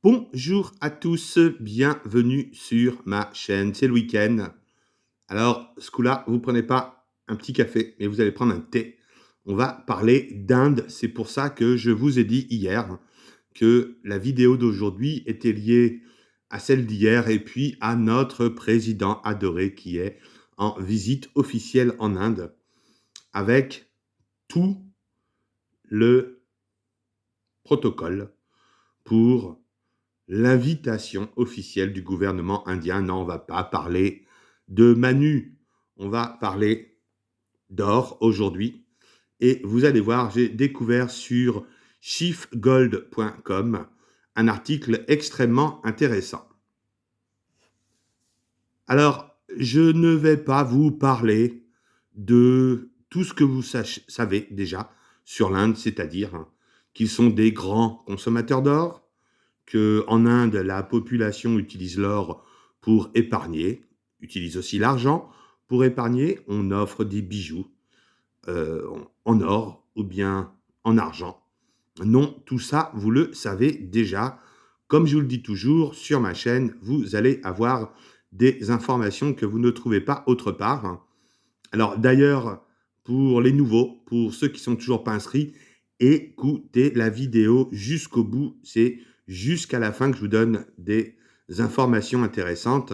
Bonjour à tous, bienvenue sur ma chaîne, c'est le week-end. Alors, ce coup-là, vous prenez pas un petit café, mais vous allez prendre un thé. On va parler d'Inde, c'est pour ça que je vous ai dit hier que la vidéo d'aujourd'hui était liée à celle d'hier et puis à notre président adoré qui est en visite officielle en Inde avec tout le protocole pour l'invitation officielle du gouvernement indien. Non, on ne va pas parler de Manu, on va parler d'or aujourd'hui. Et vous allez voir, j'ai découvert sur chiffgold.com un article extrêmement intéressant. Alors, je ne vais pas vous parler de tout ce que vous savez déjà sur l'Inde, c'est-à-dire qu'ils sont des grands consommateurs d'or, qu'en Inde, la population utilise l'or pour épargner, utilise aussi l'argent pour épargner. On offre des bijoux en or ou bien en argent. Non, tout ça, vous le savez déjà. Comme je vous le dis toujours, sur ma chaîne, vous allez avoir des informations que vous ne trouvez pas autre part. Alors d'ailleurs, pour les nouveaux, pour ceux qui sont toujours pas inscrits, écoutez la vidéo jusqu'au bout. C'est jusqu'à la fin que je vous donne des informations intéressantes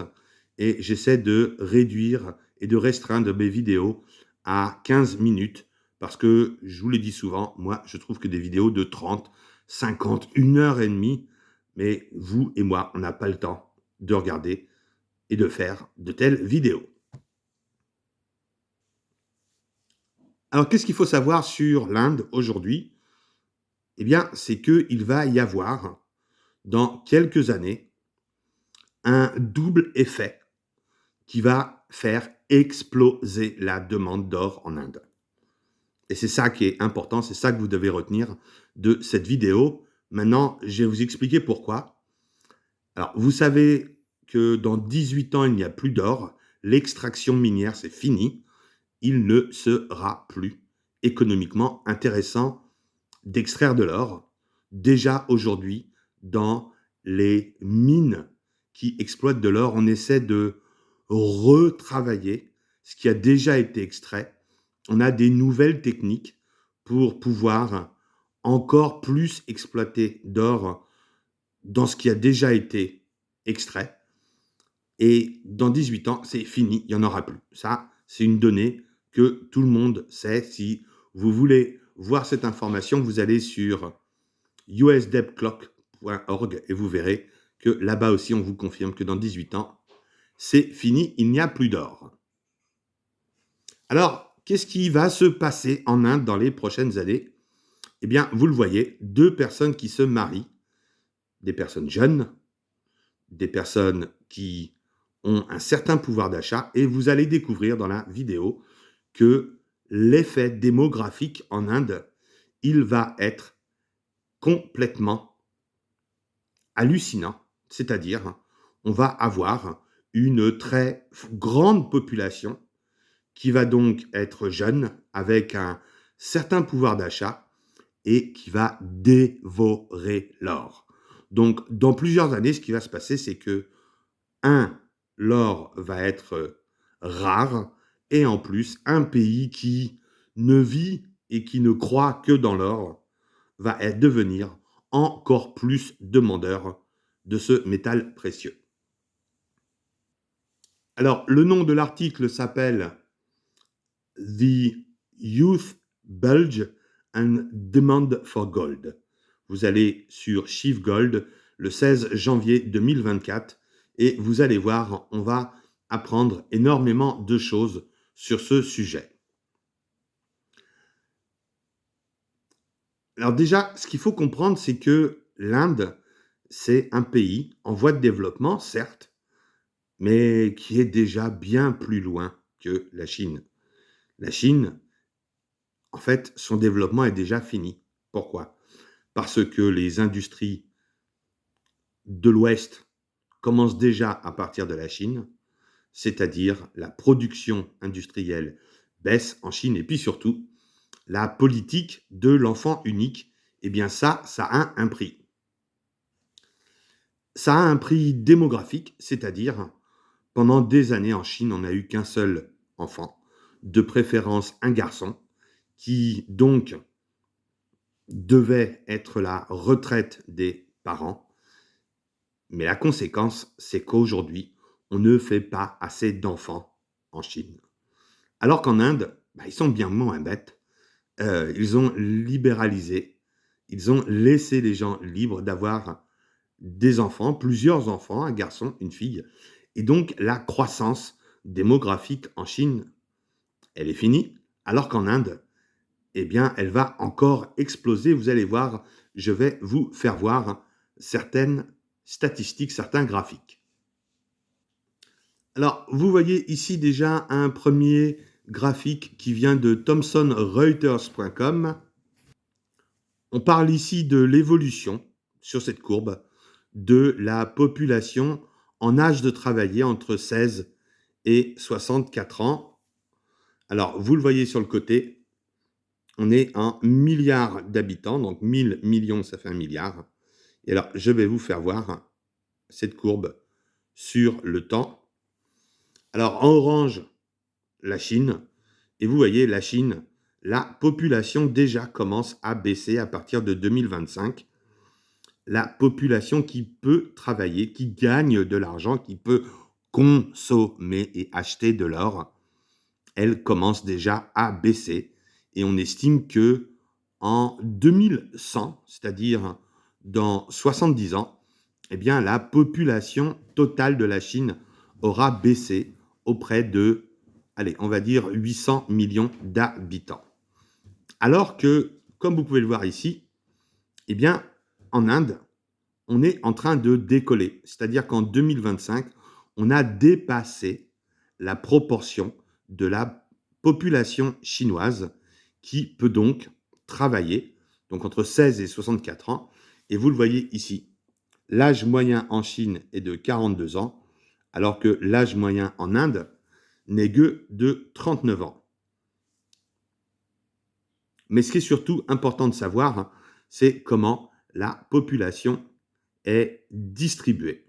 et j'essaie de réduire et de restreindre mes vidéos à 15 minutes parce que, je vous l'ai dit souvent, moi, je trouve que des vidéos de 30, 50, 1 heure et demie, mais vous et moi, on n'a pas le temps de regarder et de faire de telles vidéos. Alors, qu'est-ce qu'il faut savoir sur l'Inde aujourd'hui? Eh bien, c'est qu'il va y avoir, dans quelques années, un double effet qui va faire exploser la demande d'or en Inde. Et c'est ça qui est important, c'est ça que vous devez retenir de cette vidéo. Maintenant, je vais vous expliquer pourquoi. Alors, vous savez que dans 18 ans, il n'y a plus d'or. L'extraction minière, c'est fini. Il ne sera plus économiquement intéressant d'extraire de l'or. Déjà aujourd'hui, dans les mines qui exploitent de l'or, on essaie de retravailler ce qui a déjà été extrait. On a des nouvelles techniques pour pouvoir encore plus exploiter d'or dans ce qui a déjà été extrait. Et dans 18 ans, c'est fini, il n'y en aura plus. Ça, c'est une donnée que tout le monde sait. Si vous voulez voir cette information, vous allez sur usdebclock.org et vous verrez que là-bas aussi, on vous confirme que dans 18 ans, c'est fini, il n'y a plus d'or. Alors, qu'est-ce qui va se passer en Inde dans les prochaines années? Eh bien, vous le voyez, deux personnes qui se marient, des personnes jeunes, des personnes qui ont un certain pouvoir d'achat, et vous allez découvrir dans la vidéo que l'effet démographique en Inde, il va être complètement hallucinant, c'est-à-dire on va avoir une très grande population qui va donc être jeune, avec un certain pouvoir d'achat et qui va dévorer l'or. Donc, dans plusieurs années, ce qui va se passer, c'est que, un, l'or va être rare, et en plus, un pays qui ne vit et qui ne croit que dans l'or va devenir encore plus demandeur de ce métal précieux. Alors, le nom de l'article s'appelle The Youth Bulge and Demand for Gold. Vous allez sur Chiffre Gold le 16 janvier 2024 et vous allez voir, on va apprendre énormément de choses sur ce sujet. Alors déjà, ce qu'il faut comprendre, c'est que l'Inde, c'est un pays en voie de développement, certes, mais qui est déjà bien plus loin que la Chine. La Chine, en fait, son développement est déjà fini. Pourquoi? Parce que les industries de l'Ouest commencent déjà à partir de la Chine, c'est-à-dire la production industrielle baisse en Chine, et puis surtout, la politique de l'enfant unique, eh bien ça a un prix. Ça a un prix démographique, c'est-à-dire pendant des années en Chine, on n'a eu qu'un seul enfant, de préférence un garçon, qui donc devait être la retraite des parents. Mais la conséquence, c'est qu'aujourd'hui, on ne fait pas assez d'enfants en Chine. Alors qu'en Inde, ils sont bien moins bêtes. Ils ont libéralisé, ils ont laissé les gens libres d'avoir des enfants, plusieurs enfants, un garçon, une fille. Et donc, la croissance démographique en Chine, elle est finie. Alors qu'en Inde, eh bien, elle va encore exploser. Vous allez voir, je vais vous faire voir certaines statistiques, certains graphiques. Alors, vous voyez ici déjà un premier graphique qui vient de thomsonreuters.com. On parle ici de l'évolution, sur cette courbe, de la population en âge de travailler entre 16 et 64 ans. Alors, vous le voyez sur le côté, on est en milliards d'habitants, donc 1000 millions, ça fait un milliard. Et alors, je vais vous faire voir cette courbe sur le temps. Alors, en orange, la Chine. Et vous voyez, la Chine, la population déjà commence à baisser à partir de 2025. La population qui peut travailler, qui gagne de l'argent, qui peut consommer et acheter de l'or, elle commence déjà à baisser. Et on estime que en 2100, c'est-à-dire dans 70 ans, eh bien, la population totale de la Chine aura baissé auprès de, allez, on va dire 800 millions d'habitants. Alors que, comme vous pouvez le voir ici, eh bien, en Inde, on est en train de décoller. C'est-à-dire qu'en 2025, on a dépassé la proportion de la population chinoise qui peut donc travailler, donc entre 16 et 64 ans. Et vous le voyez ici, l'âge moyen en Chine est de 42 ans, alors que l'âge moyen en Inde n'est que de 39 ans. Mais ce qui est surtout important de savoir, c'est comment la population est distribuée.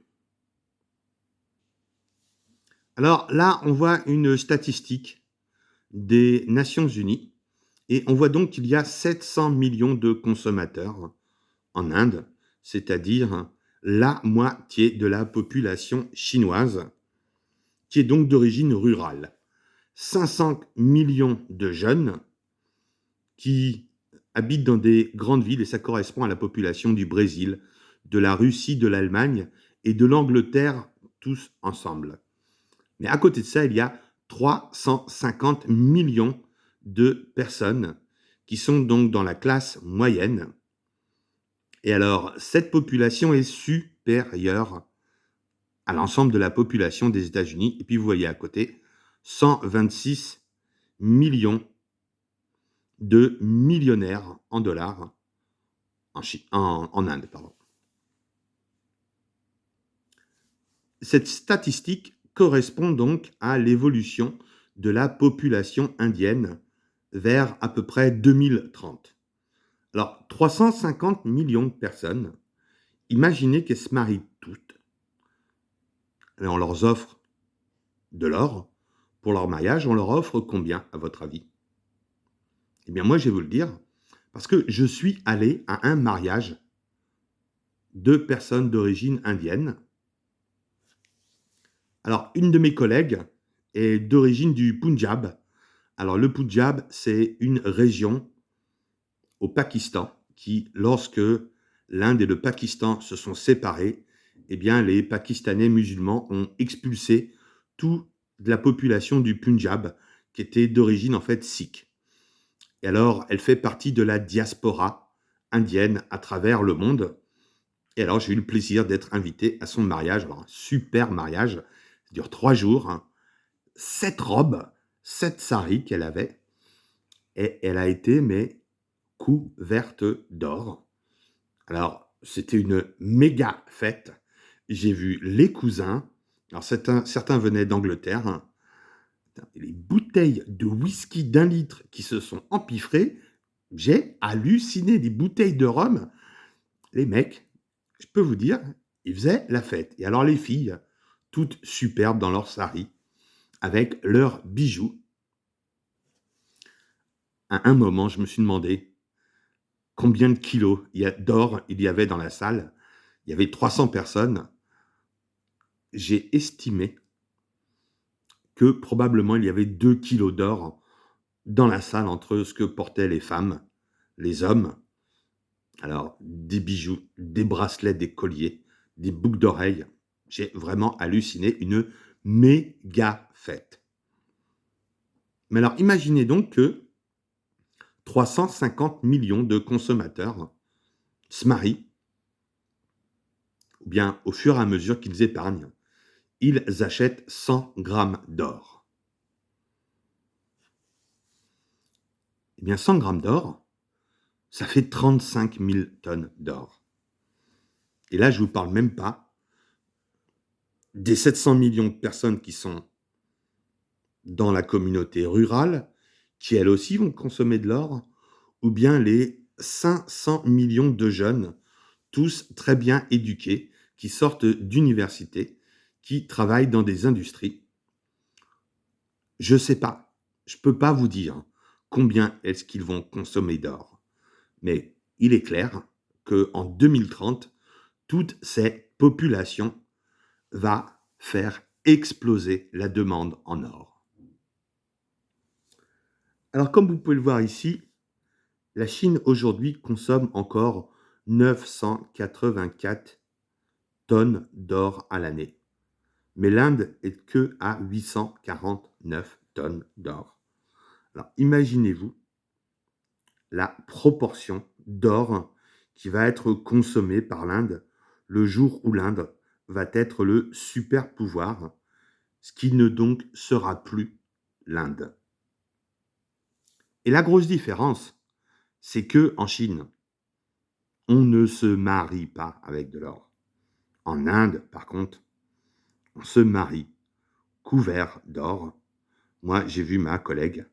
Alors là, on voit une statistique des Nations Unies et on voit donc qu'il y a 700 millions de consommateurs en Inde, c'est-à-dire la moitié de la population chinoise, qui est donc d'origine rurale. 500 millions de jeunes qui habitent dans des grandes villes et ça correspond à la population du Brésil, de la Russie, de l'Allemagne et de l'Angleterre, tous ensemble. Mais à côté de ça, il y a 350 millions de personnes qui sont donc dans la classe moyenne. Et alors, cette population est supérieure à l'ensemble de la population des États-Unis. Et puis, vous voyez à côté, 126 millions de millionnaires en dollars en Inde. Pardon. Cette statistique correspond donc à l'évolution de la population indienne vers à peu près 2030. Alors, 350 millions de personnes, imaginez qu'elles se marient toutes. Et on leur offre de l'or pour leur mariage. On leur offre combien, à votre avis? Eh bien, moi, je vais vous le dire, parce que je suis allé à un mariage de personnes d'origine indienne. Alors, une de mes collègues est d'origine du Punjab. Alors, le Punjab, c'est une région au Pakistan qui, lorsque l'Inde et le Pakistan se sont séparés, eh bien, les Pakistanais musulmans ont expulsé toute la population du Punjab qui était d'origine en fait sikh. Et alors, elle fait partie de la diaspora indienne à travers le monde. Et alors, j'ai eu le plaisir d'être invité à son mariage. Alors, un super mariage. Ça dure 3 jours. 7 robes, 7 saris qu'elle avait. Et elle a été, mais couverte d'or. Alors, c'était une méga fête. J'ai vu les cousins. Alors, certains venaient d'Angleterre. Les bouteilles de whisky d'1 litre qui se sont empiffrées. J'ai halluciné. Des bouteilles de rhum. Les mecs, je peux vous dire, Ils faisaient la fête. Et alors les filles, toutes superbes dans leurs saris, avec leurs bijoux. À un moment, je me suis demandé combien de kilos d'or il y avait dans la salle. Il y avait 300 personnes. J'ai estimé que probablement il y avait 2 kilos d'or dans la salle entre ce que portaient les femmes, les hommes. Alors, des bijoux, des bracelets, des colliers, des boucles d'oreilles. J'ai vraiment halluciné, une méga fête. Mais alors, imaginez donc que 350 millions de consommateurs se marient, ou bien au fur et à mesure qu'ils épargnent, ils achètent 100 grammes d'or. Eh bien, 100 grammes d'or, ça fait 35 000 tonnes d'or. Et là, je ne vous parle même pas des 700 millions de personnes qui sont dans la communauté rurale, qui elles aussi vont consommer de l'or, ou bien les 500 millions de jeunes, tous très bien éduqués, qui sortent d'universités, qui travaillent dans des industries. Je ne sais pas, je ne peux pas vous dire combien est-ce qu'ils vont consommer d'or. Mais il est clair qu'en 2030, toute cette population va faire exploser la demande en or. Alors, comme vous pouvez le voir ici, la Chine aujourd'hui consomme encore 984 tonnes d'or à l'année. Mais l'Inde est que à 849 tonnes d'or. Alors, imaginez-vous la proportion d'or qui va être consommée par l'Inde le jour où l'Inde va être le super pouvoir, ce qui ne donc sera plus l'Inde. Et la grosse différence, c'est que en Chine, on ne se marie pas avec de l'or. En Inde, par contre, on se marie couvert d'or. Moi, j'ai vu ma collègue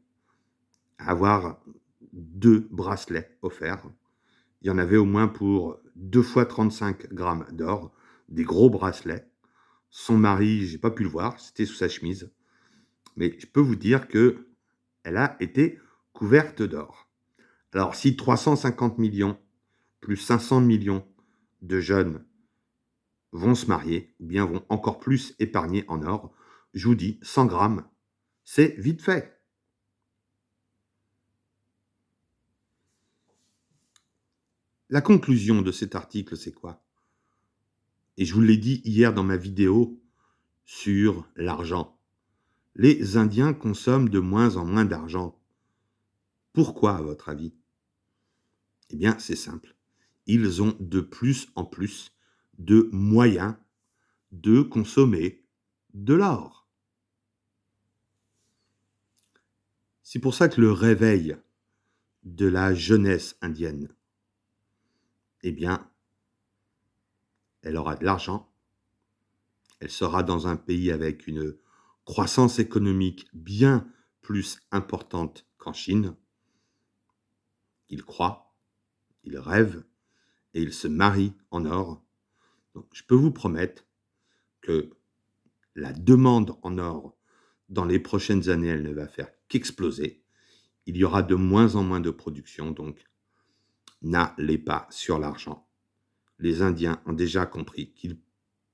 avoir 2 bracelets offerts. Il y en avait au moins pour 2 fois 35 grammes d'or, des gros bracelets. Son mari, j'ai pas pu le voir, c'était sous sa chemise. Mais je peux vous dire que elle a été couverte d'or. Alors, si 350 millions plus 500 millions de jeunes vont se marier, ou bien vont encore plus épargner en or, je vous dis, 100 grammes, c'est vite fait. La conclusion de cet article, c'est quoi? Et je vous l'ai dit hier dans ma vidéo sur l'argent. Les Indiens consomment de moins en moins d'argent. Pourquoi, à votre avis? Eh bien, c'est simple. Ils ont de plus en plus de moyens de consommer de l'or. C'est pour ça que le réveil de la jeunesse indienne, eh bien, elle aura de l'argent, elle sera dans un pays avec une croissance économique bien plus importante qu'en Chine. Ils croient, ils rêvent et ils se marient en or. Donc, je peux vous promettre que la demande en or dans les prochaines années, elle ne va faire qu'exploser. Il y aura de moins en moins de production, donc n'allez pas sur l'argent. Les Indiens ont déjà compris qu'il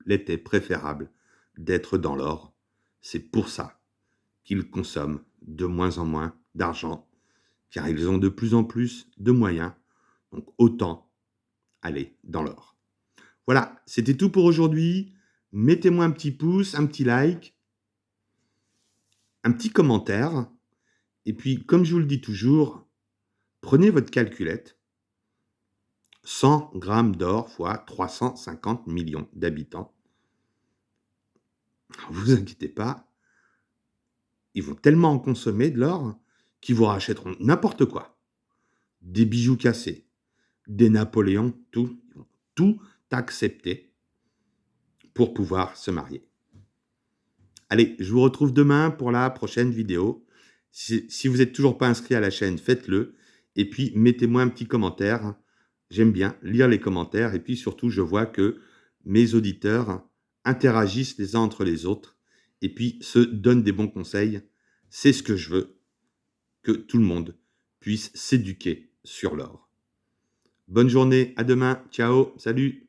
était préférable d'être dans l'or. C'est pour ça qu'ils consomment de moins en moins d'argent, car ils ont de plus en plus de moyens, donc autant aller dans l'or. Voilà, c'était tout pour aujourd'hui. Mettez-moi un petit pouce, un petit like, un petit commentaire. Et puis, comme je vous le dis toujours, prenez votre calculette. 100 grammes d'or fois 350 millions d'habitants. Ne vous inquiétez pas, ils vont tellement en consommer de l'or qu'ils vous rachèteront n'importe quoi. Des bijoux cassés, des Napoléons, tout. Ils vont tout accepter pour pouvoir se marier. Allez, je vous retrouve demain pour la prochaine vidéo. Si vous n'êtes toujours pas inscrit à la chaîne, faites-le. Et puis, mettez-moi un petit commentaire. J'aime bien lire les commentaires. Et puis, surtout, je vois que mes auditeurs interagissent les uns entre les autres et puis se donnent des bons conseils. C'est ce que je veux, que tout le monde puisse s'éduquer sur l'or. Bonne journée, à demain, ciao, salut.